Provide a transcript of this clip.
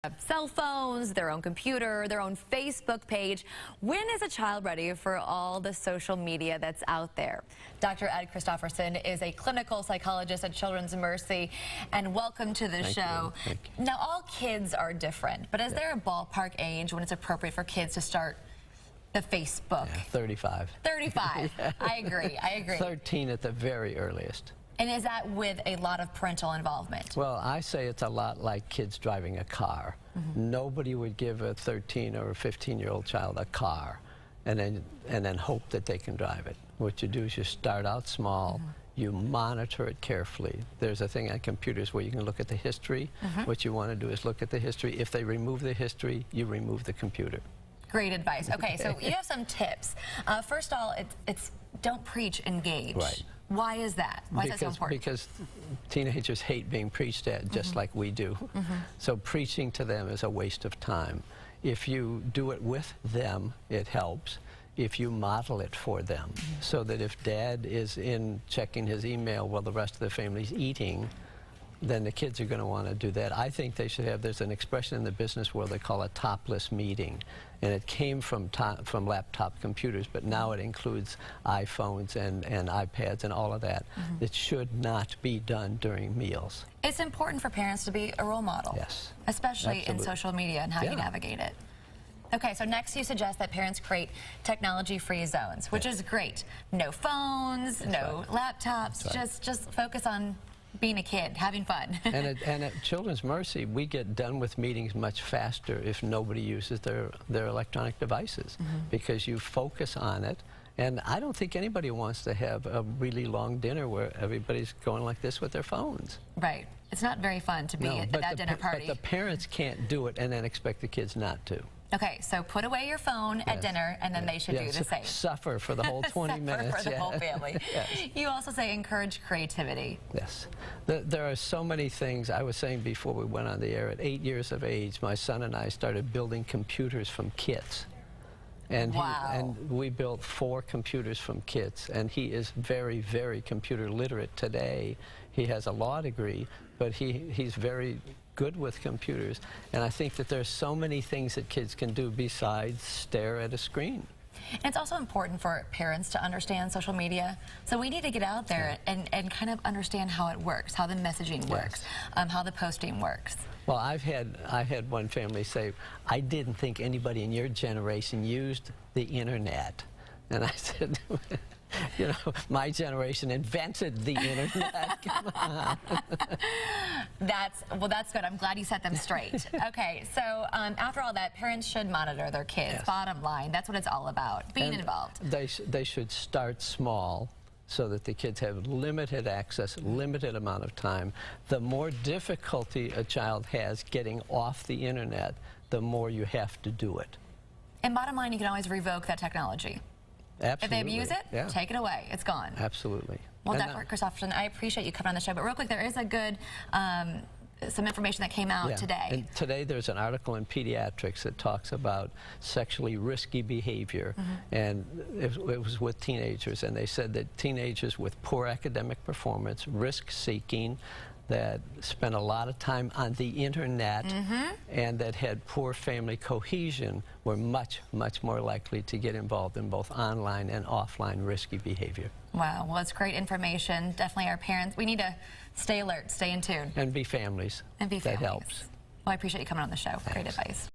Have cell phones, their own computer, their own Facebook page. When is a child ready for all the social media that's out there? Dr. Ed Christofferson is a clinical psychologist at Children's Mercy, and welcome to the show. Thank you. Now, all kids are different, but is there a ballpark age when it's appropriate for kids to start the Facebook? Yeah, 35. 35. Yeah. I agree. 13 at the very earliest. And is that with a lot of parental involvement? Well, I say it's a lot like kids driving a car. Nobody would give a 13 or a 15-year-old child a car and then hope that they can drive it. What you do is you start out small, you monitor it carefully. There's a thing on computers where you can look at the history. What you want to do is look at the history. If they remove the history, you remove the computer. Great advice. Okay, so you have some tips. First of all, it's don't preach, engage. Right. Why is that? Why is that so important? Because teenagers hate being preached at, just like we do. So preaching to them is a waste of time. If you do it with them, it helps. If you model it for them, so that if dad is in checking his email while the rest of the family's eating, then the kids are going to want to do that. I think they should have, there's an expression in the business world they call a topless meeting. And it came from laptop computers, but now it includes iPhones and iPads and all of that. It should not be done during meals. It's important for parents to be a role model. Yes. Especially Absolutely. in social media and how you navigate it. Okay, so next you suggest that parents create technology-free zones, which is great. No phones, no laptops, just focus on being a kid, having fun. and at Children's Mercy, we get done with meetings much faster if nobody uses their electronic devices, because you focus on it. And I don't think anybody wants to have a really long dinner where everybody's going like this with their phones. Right. It's not very fun to be at that dinner party. But the parents can't do it and then expect the kids not to. Okay, so put away your phone at dinner, and then they should do the same. Suffer for the whole 20 minutes. Suffer for the whole family. You also say encourage creativity. Yes. There are so many things. I was saying before we went on the air, at 8 years of age, my son and I started building computers from kits. And, and we built 4 computers from kits, and he is very, very computer literate today. He has a law degree, but he's very good with computers. And I think that there's so many things that kids can do besides stare at a screen. And it's also important for parents to understand social media. So we need to get out there and kind of understand how it works, how the messaging works, how the posting works. Well, I had one family say, I didn't think anybody in your generation used the internet. And I said, you know, my generation invented the internet. Come on. That's good. I'm glad you set them straight. Okay, so after all that, parents should monitor their kids. Bottom line, that's what it's all about, being involved. They should start small so that the kids have limited access, limited amount of time. The more difficulty a child has getting off the internet, the more you have to do it. And bottom line, you can always revoke that technology. Absolutely. If they abuse it, take it away. It's gone. Absolutely. Well, Dr. Christofferson, I appreciate you coming on the show. But real quick, there is a good, some information that came out today. And today there's an article in Pediatrics that talks about sexually risky behavior. And it was with teenagers. And they said that teenagers with poor academic performance, risk-seeking, that spent a lot of time on the internet and that had poor family cohesion were much, much more likely to get involved in both online and offline risky behavior. Wow, well, it's great information. Definitely our parents, we need to stay alert, stay in tune. And be families. And be families. That helps. Well, I appreciate you coming on the show. Thanks. Great advice.